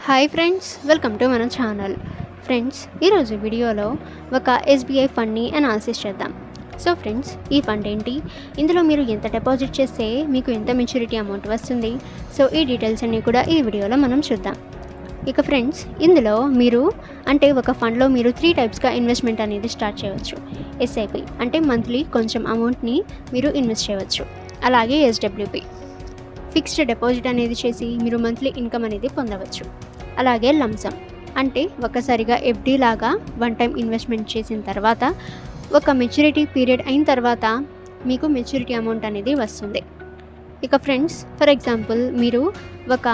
Hi friends, welcome to మన channel. Friends, ఈరోజు వీడియోలో ఒక ఎస్బీఐ ఫండ్ని అనాలిసిస్ చేద్దాం. సో ఫ్రెండ్స్, ఈ ఫండ్ ఏంటి, ఇందులో మీరు ఎంత డిపాజిట్ చేస్తే మీకు ఎంత మెచ్యూరిటీ అమౌంట్ వస్తుంది, సో ఈ డీటెయిల్స్ అన్నీ కూడా ఈ వీడియోలో మనం చూద్దాం. ఇక ఫ్రెండ్స్, ఇందులో మీరు ఒక ఫండ్లో మీరు 3 టైప్స్గా ఇన్వెస్ట్మెంట్ అనేది స్టార్ట్ చేయవచ్చు. ఎస్ఐపి అంటే మంత్లీ కొంచెం అమౌంట్ని మీరు ఇన్వెస్ట్ చేయవచ్చు. అలాగే ఎస్డబ్ల్యూపి ఫిక్స్డ్ డిపాజిట్ అనేది చేసి మీరు మంత్లీ ఇన్కమ్ అనేది పొందవచ్చు. అలాగే లంసమ్ అంటే ఒక్కసారిగా ఎఫ్డీ లాగా వన్ టైం ఇన్వెస్ట్మెంట్ చేసిన తర్వాత ఒక మెచ్యూరిటీ పీరియడ్ అయిన తర్వాత మీకు మెచ్యూరిటీ అమౌంట్ అనేది వస్తుంది. ఇక ఫ్రెండ్స్, ఫర్ ఎగ్జాంపుల్ మీరు ఒక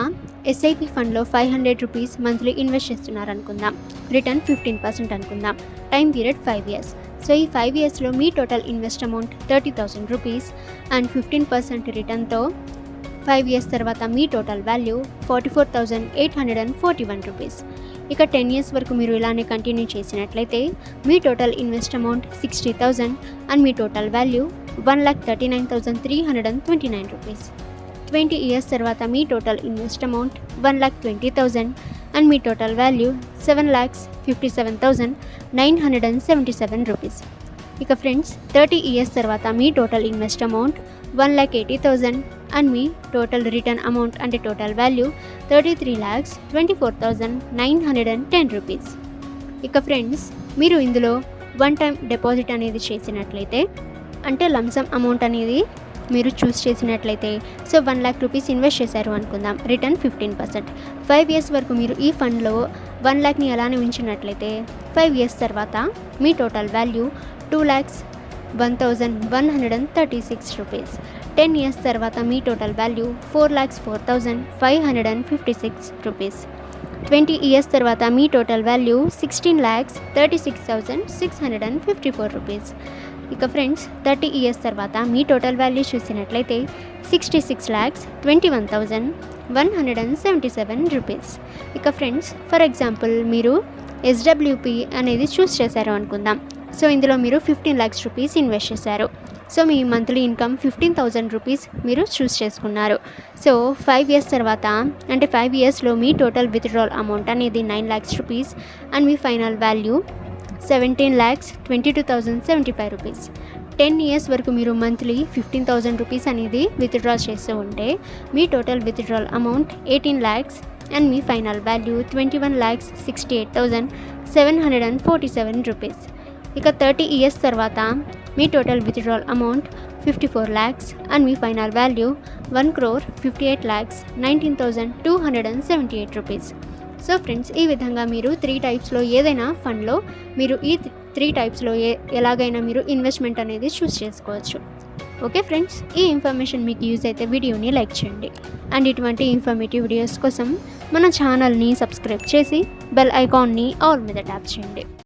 ఎస్ఐపి ఫండ్లో 500 రూపీస్ మంత్లీ ఇన్వెస్ట్ చేస్తున్నారు అనుకుందాం. రిటర్న్ 15% అనుకుందాం. Time period 5 years. సో ఈ 5 yearsలో మీ total invest amount 30,000 rupees and 15% రిటర్న్తో 5 years తర్వాత మీ టోటల్ వాల్యూ 44,841 రూపీస్. ఇక 10 years వరకు మీరు ఇలానే కంటిన్యూ చేసినట్లయితే మీ టోటల్ ఇన్వెస్ట్ అమౌంట్ 60,000 అండ్ మీ టోటల్ వాల్యూ 1,39,329 రూపీస్. 20 years తర్వాత మీ టోటల్ ఇన్వెస్ట్ అమౌంట్ 1,20,000 అండ్ మీ టోటల్ వాల్యూ 7,57,977 రూపీస్. ఇక ఫ్రెండ్స్, 30 years తర్వాత మీ టోటల్ ఇన్వెస్ట్ అమౌంట్ 1,80,000 అండ్ మీ టోటల్ రిటర్న్ అమౌంట్ అంటే టోటల్ వాల్యూ 33,24,910 రూపీస్. ఇక ఫ్రెండ్స్, మీరు ఇందులో వన్ టైం డిపాజిట్ అనేది చేసినట్లయితే అంటే లంసమ్ అమౌంట్ అనేది మీరు చూస్ చేసినట్లయితే సో 1 lakh రూపీస్ ఇన్వెస్ట్ చేశారు అనుకుందాం. రిటర్న్ 15%. 5 years వరకు మీరు ఈ ఫండ్లో 1 lakhని అలానే ఉంచినట్లయితే 5 years తర్వాత మీ టోటల్ వాల్యూ 2,01,136 రూపీస్. 10 years తర్వాత మీ టోటల్ వాల్యూ 4,04,556 రూపీస్. 20 years తర్వాత మీ టోటల్ వాల్యూ 16,36,654 రూపీస్. ఇక ఫ్రెండ్స్, 30 years తర్వాత మీ టోటల్ వాల్యూ చూసినట్లయితే 66,21,177 రూపీస్. ఇక ఫ్రెండ్స్, ఫర్ ఎగ్జాంపుల్ మీరు ఎస్డబ్ల్యూపి అనేది చూస్ చేశారు అనుకుందాం. సో ఇందులో మీరు 15 lakhs రూపీస్ ఇన్వెస్ట్ చేశారు. సో మీ మంత్లీ ఇన్కమ్ 15,000 రూపీస్ మీరు చూస్ చేసుకున్నారు. సో 5 years తర్వాత అంటే 5 yearsలో మీ టోటల్ విత్డ్రాల్ అమౌంట్ అనేది 9 lakhs రూపీస్ అండ్ మీ ఫైనల్ వాల్యూ 17,22,075 రూపీస్. 10 years వరకు మీరు మంత్లీ 15,000 రూపీస్ అనేది విత్డ్రా చేస్తూ ఉంటే మీ total withdrawal amount 18 lakhs and మీ ఫైనల్ వాల్యూ 21,68,747 రూపీస్. ఇక 30 years తర్వాత మీ total withdrawal amount 54 lakhs and మీ final value 1,58,19,278 rupees. So friends, ఈ విధంగా మీరు 3 టైప్స్లో ఏదైనా ఫండ్లో మీరు ఈ 3 టైప్స్లో ఎలాగైనా మీరు ఇన్వెస్ట్మెంట్ అనేది చూస్ చేసుకోవచ్చు. ఓకే ఫ్రెండ్స్, ఈ ఇన్ఫర్మేషన్ మీకు యూజ్ అయితే వీడియోని లైక్ చేయండి అండ్ ఇటువంటి ఇన్ఫర్మేటివ్ వీడియోస్ కోసం మన ఛానల్ని సబ్స్క్రైబ్ చేసి బెల్ ఐకాన్ని ఆల్ మీద ట్యాప్ చేయండి.